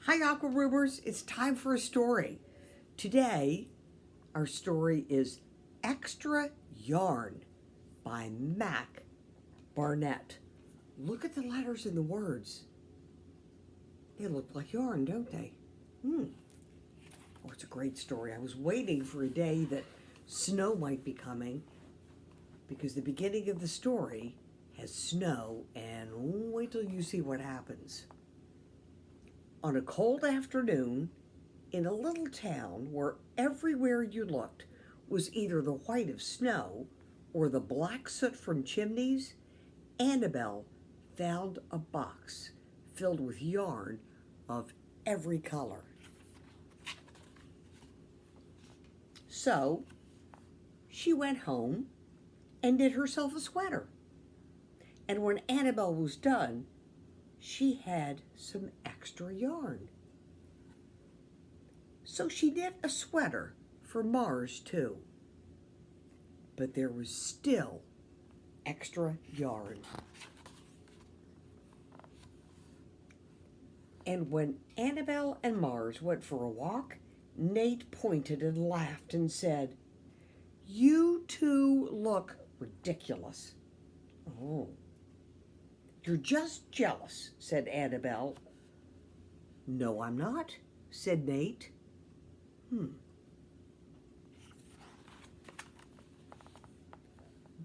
Hi, Aqua Rumors. It's time for a story. Today, our story is Extra Yarn by Mac Barnett. Look at the letters in the words. They look like yarn, don't they? Oh, it's a great story. I was waiting for a day that snow might be coming because the beginning of the story has snow, and wait till you see what happens. On a cold afternoon, in a little town where everywhere you looked was either the white of snow or the black soot from chimneys, Annabelle found a box filled with yarn of every color. So she went home and knit herself a sweater. And when Annabelle was done, she had some extra yarn. So she knit a sweater for Mars too. But there was still extra yarn. And when Annabelle and Mars went for a walk, Nate pointed and laughed and said, "You two look ridiculous." "Oh, you're just jealous," said Annabelle. "No, I'm not," said Nate.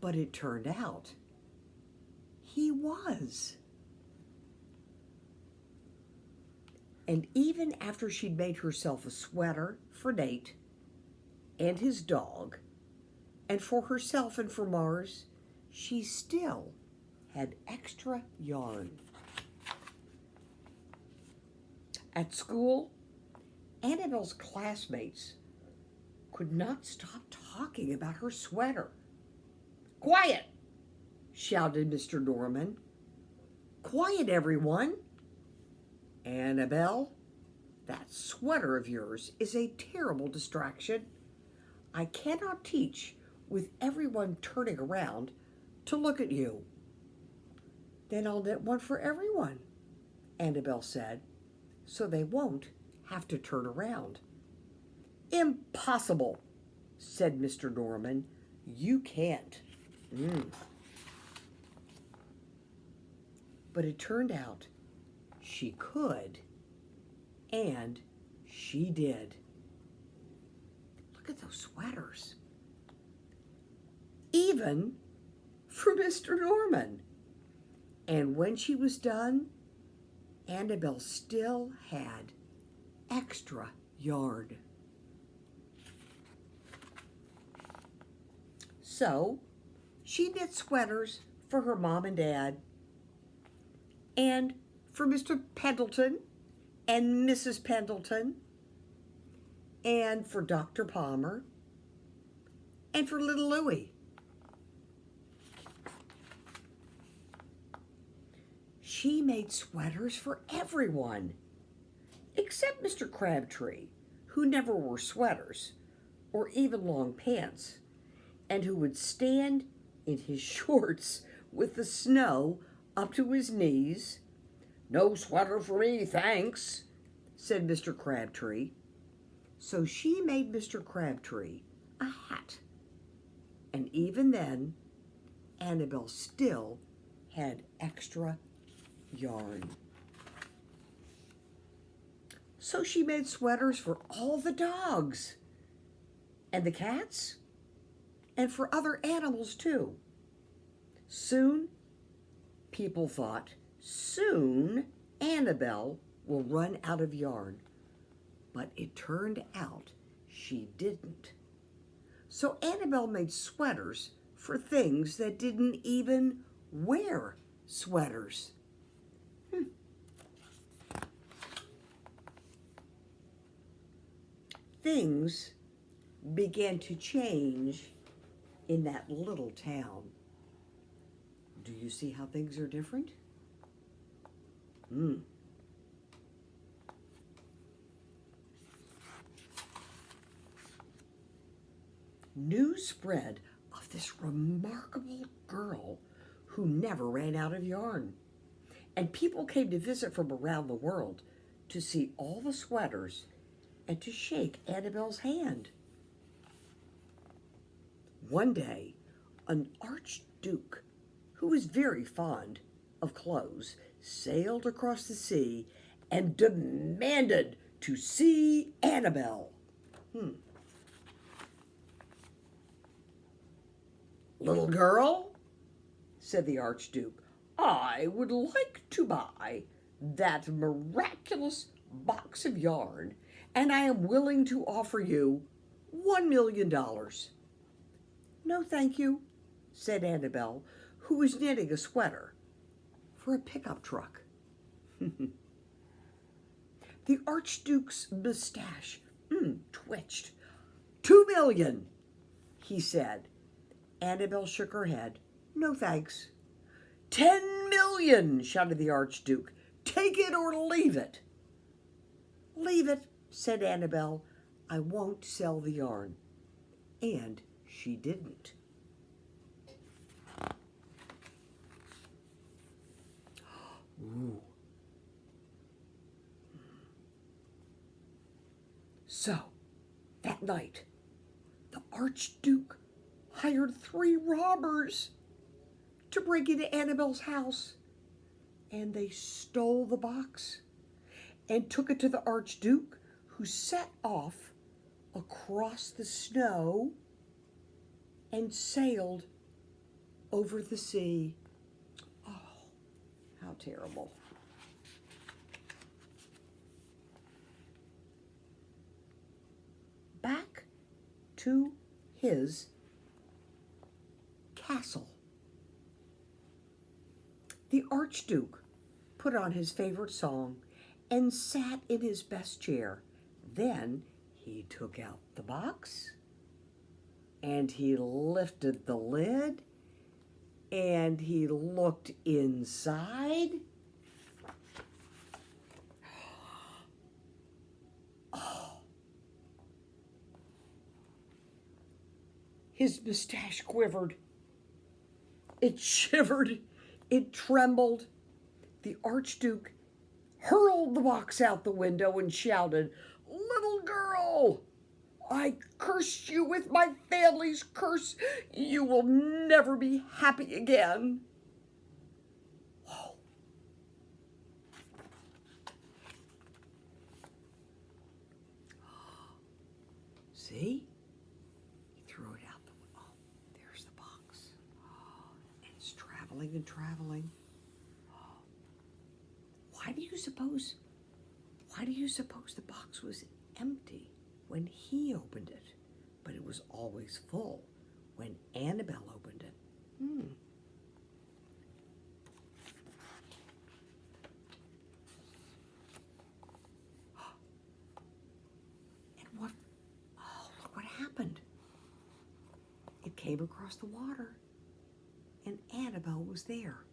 But it turned out he was. And even after she'd made herself a sweater for Nate and his dog, and for herself and for Mars, she still had extra yarn. At school, Annabelle's classmates could not stop talking about her sweater. "Quiet!" shouted Mr. Norman. "Quiet, everyone! Annabelle, that sweater of yours is a terrible distraction. I cannot teach with everyone turning around to look at you." "Then I'll knit one for everyone," Annabelle said, "so they won't have to turn around." "Impossible," said Mr. Norman. "You can't." But it turned out she could, and she did. Look at those sweaters. Even for Mr. Norman. And when she was done, Annabelle still had extra yarn. So she knit sweaters for her mom and dad, and for Mr. Pendleton and Mrs. Pendleton, and for Dr. Palmer, and for little Louie. She made sweaters for everyone, except Mr. Crabtree, who never wore sweaters or even long pants, and who would stand in his shorts with the snow up to his knees. "No sweater for me, thanks," said Mr. Crabtree. So she made Mr. Crabtree a hat. And even then, Annabelle still had extra yarn. So she made sweaters for all the dogs and the cats and for other animals too. Soon, people thought, soon Annabelle will run out of yarn. But it turned out she didn't. So Annabelle made sweaters for things that didn't even wear sweaters. Things began to change in that little town. Do you see how things are different? News spread of this remarkable girl who never ran out of yarn. And people came to visit from around the world to see all the sweaters and to shake Annabelle's hand. One day, an archduke, who was very fond of clothes, sailed across the sea and demanded to see Annabelle. "Little girl," said the archduke, "I would like to buy that miraculous box of yarn, and I am willing to offer you $1,000,000. "No, thank you," said Annabelle, who was knitting a sweater for a pickup truck. The archduke's mustache twitched. "2,000,000, he said. Annabelle shook her head. "No, thanks." "10,000,000, shouted the archduke. "Take it or leave it." "Leave it," said Annabelle. "I won't sell the yarn." And she didn't. Ooh. So, that night, the archduke hired 3 robbers to break into Annabelle's house, and they stole the box and took it to the archduke, who set off across the snow and sailed over the sea. Oh, how terrible. Back to his castle. The archduke put on his favorite song and sat in his best chair. Then he took out the box and he lifted the lid and he looked inside. His mustache quivered. It shivered. It trembled. The archduke hurled the box out the window and shouted, "Little girl, I curse you with my family's curse. You will never be happy again." Whoa. See? He threw it out the window. Oh, there's the box. Oh, and it's traveling and traveling. Oh. Why do you suppose the box was empty when he opened it, but it was always full when Annabelle opened it? And look what happened. It came across the water, and Annabelle was there.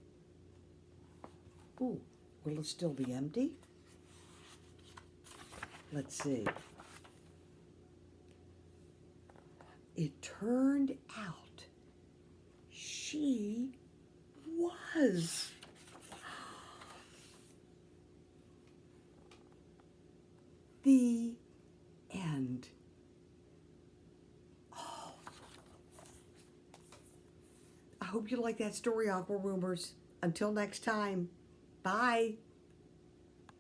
Ooh, will it still be empty? Let's see. It turned out she was. The end. Oh. I hope you like that story, Aqua Rumors. Until next time, bye.